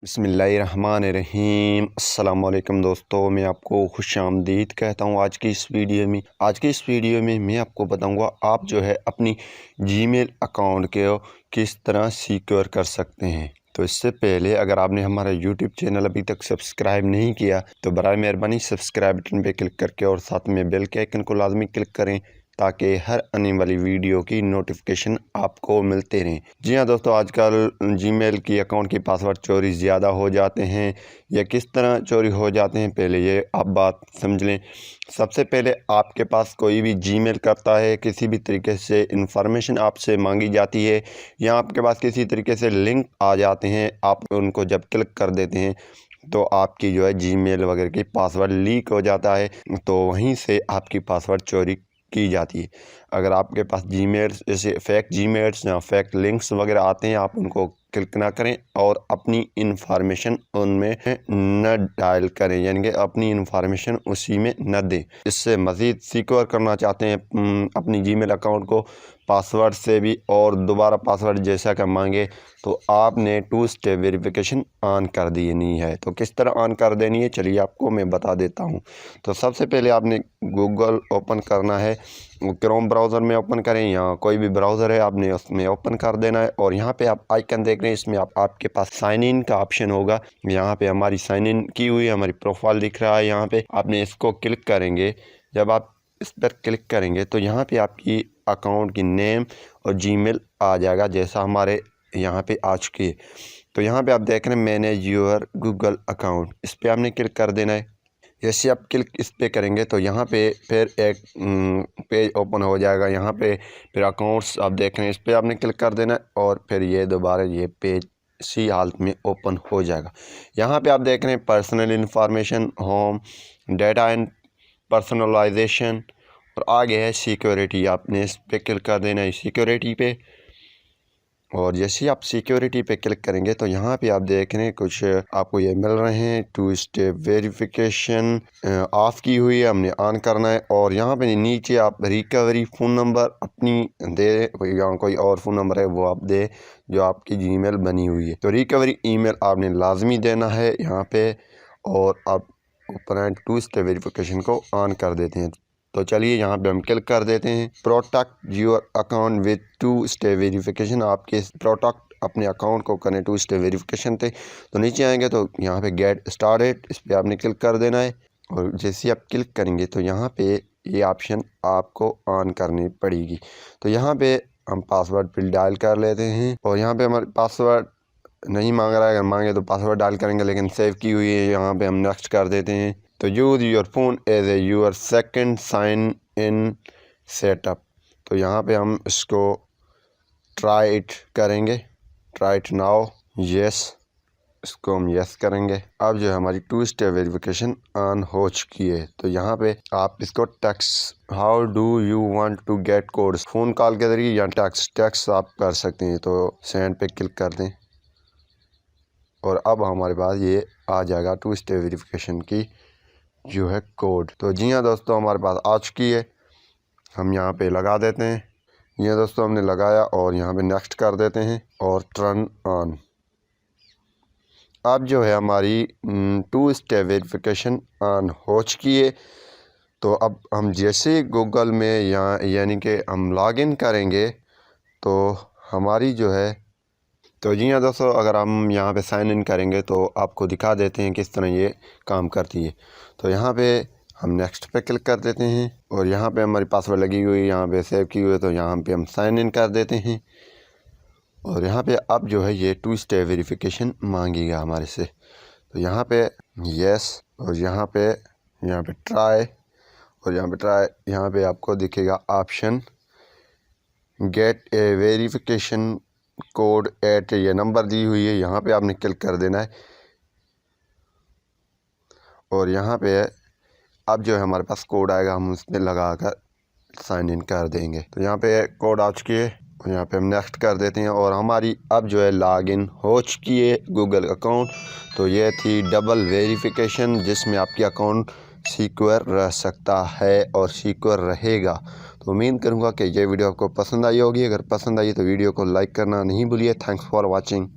बिस्मिल्लाहिर्रहमानिर्रहीम। अस्सलाम वालेकुम दोस्तों, मैं आपको खुशामदीद कहता हूँ। आज की इस वीडियो में मैं आपको बताऊँगा आप जो है अपनी जीमेल अकाउंट को किस तरह सिक्योर कर सकते हैं। तो इससे पहले अगर आपने हमारा यूट्यूब चैनल अभी तक सब्सक्राइब नहीं किया तो बराए मेहरबानी सब्सक्राइब बटन पर क्लिक करके और साथ में बेल के आइकन को लाजमी क्लिक करें ताकि हर आने वाली वीडियो की नोटिफिकेशन आपको मिलते रहें। जी हाँ दोस्तों, आजकल जीमेल की अकाउंट की पासवर्ड चोरी ज़्यादा हो जाते हैं। या किस तरह चोरी हो जाते हैं, पहले ये आप बात समझ लें। सबसे पहले आपके पास कोई भी जीमेल करता है, किसी भी तरीके से इंफॉर्मेशन आपसे मांगी जाती है या आपके पास किसी तरीके से लिंक आ जाते हैं, आप उनको जब क्लिक कर देते हैं तो आपकी जो है जीमेल वगैरह की पासवर्ड लीक हो जाता है। तो वहीं से आपकी पासवर्ड चोरी की जाती है। अगर आपके पास जीमेल्स जैसे फेक जीमेल्स या फेक लिंक्स वगैरह आते हैं, आप उनको क्लिक ना करें और अपनी इंफॉर्मेशन उनमें न डायल करें, यानी कि अपनी इंफॉर्मेशन उसी में न दें। इससे मज़ीद सिक्योर करना चाहते हैं अपनी जीमेल अकाउंट को पासवर्ड से भी और दोबारा पासवर्ड जैसा कि मांगे तो आपने 2 स्टेप वेरिफिकेशन ऑन कर देनी है। तो किस तरह ऑन कर देनी है, चलिए आपको मैं बता देता हूँ। तो सबसे पहले आपने गूगल ओपन करना है, क्रोम ब्राउज़र में ओपन करें या कोई भी ब्राउज़र है आपने उसमें ओपन कर देना है। और यहाँ पे आप आइकन देख रहे हैं, इसमें आपके पास साइन इन का ऑप्शन होगा। यहाँ पे हमारी साइन इन की हुई हमारी प्रोफाइल दिख रहा है, यहाँ पे आपने इसको क्लिक करेंगे। जब आप इस पर क्लिक करेंगे तो यहाँ पे आपकी अकाउंट की नेम और जीमेल आ जाएगा जैसा हमारे यहाँ पे आ चुकी है। तो यहाँ पे आप देख रहे हैं मैनेज योर गूगल अकाउंट, इस पर आपने क्लिक कर देना है। जैसे आप क्लिक इस पे करेंगे तो यहाँ पे फिर एक पेज ओपन हो जाएगा। यहाँ पे फिर अकाउंट्स आप देख रहे हैं, इस पर आपने क्लिक कर देना है और फिर ये दोबारा ये पेज इसी हालत में ओपन हो जाएगा। यहाँ पे आप देख रहे हैं personal information, home, data and personalization और आगे है सिक्योरिटी। आपने इस पर क्लिक कर देना है सिक्योरिटी पे। और जैसे आप सिक्योरिटी पे क्लिक करेंगे तो यहाँ पे आप देख रहे हैं कुछ आपको ये मिल रहे हैं 2 स्टेप वेरिफिकेशन ऑफ़ की हुई है, हमने ऑन करना है। और यहाँ पे नीचे आप रिकवरी फ़ोन नंबर अपनी दे या कोई और फ़ोन नंबर है वो आप दे जो आपकी जीमेल बनी हुई है। तो रिकवरी ईमेल आपने लाजमी देना है यहाँ पे और आप ऊपर 2 स्टेप वेरिफिकेशन को ऑन कर देते हैं। तो चलिए यहाँ पे हम क्लिक कर देते हैं protect your account with 2 step verification. आपके प्रोटेक्ट अपने अकाउंट को करें 2 स्टेप वेरिफिकेशन थे। तो नीचे आएंगे तो यहाँ पे गेट स्टार्टेड, इस पर आपने क्लिक कर देना है। और जैसे आप क्लिक करेंगे तो यहाँ पे ये ऑप्शन आपको ऑन करनी पड़ेगी। तो यहाँ पे हम पासवर्ड फिर डायल कर लेते हैं और यहाँ पे हमारे पासवर्ड नहीं मांग रहा है, अगर मांगे तो पासवर्ड डायल करेंगे, लेकिन सेव की हुई है। यहाँ पे हम नेक्स्ट कर देते हैं। तो use your phone as a your second sign in setup. तो यहाँ पे हम इसको ट्राई इट करेंगे, ट्राई इट नाउ, यस, इसको हम यस करेंगे। अब जो है हमारी 2 स्टेप वेरिफिकेशन ऑन हो चुकी है। तो यहाँ पे आप इसको text how do you want to get codes, phone call के ज़रिए या टेक्स्ट आप कर सकते हैं। तो सेंड पे क्लिक कर दें और अब हमारे पास ये आ जाएगा 2 स्टेप वेरिफिकेशन की जो है कोड। तो जी हाँ दोस्तों, हमारे पास आ चुकी है, हम यहाँ पे लगा देते हैं। ये दोस्तों हमने लगाया और यहाँ पे नेक्स्ट कर देते हैं और टर्न ऑन। अब जो है हमारी 2 स्टेप वेरिफिकेशन ऑन हो चुकी है। तो अब हम जैसे गूगल में यानी कि हम लॉगिन करेंगे तो हमारी जो है, तो जी हाँ दोस्तों, अगर हम यहाँ पे साइन इन करेंगे तो आपको दिखा देते हैं किस तरह ये काम करती है। तो यहाँ पे हम नेक्स्ट पे क्लिक कर देते हैं और यहाँ पे हमारी पासवर्ड लगी हुई है, यहाँ पे सेव की हुई है। तो यहाँ पे हम साइन इन कर देते हैं और यहाँ पे अब जो है ये 2 स्टेप वेरिफिकेशन मांगेगा हमारे से। तो यहाँ पे यस और यहाँ पे ट्राई और यहाँ पे आपको दिखेगा option get a verification code at, ये नंबर दी हुई है, यहाँ पे आपने क्लिक कर देना है। और यहाँ पे अब जो है हमारे पास कोड आएगा, हम उसमें लगा कर साइन इन कर देंगे। तो यहाँ पे कोड आ चुकी है और यहाँ पे हम नेक्स्ट कर देते हैं और हमारी अब जो है लॉगिन हो चुकी है गूगल अकाउंट। तो ये थी डबल वेरिफिकेशन जिसमें आपकी अकाउंट सिक्योर रह सकता है और सिक्योर रहेगा। तो उम्मीद करूँगा कि ये वीडियो आपको पसंद आई होगी। अगर पसंद आई तो वीडियो को लाइक करना नहीं भूलिए। Thanks for watching.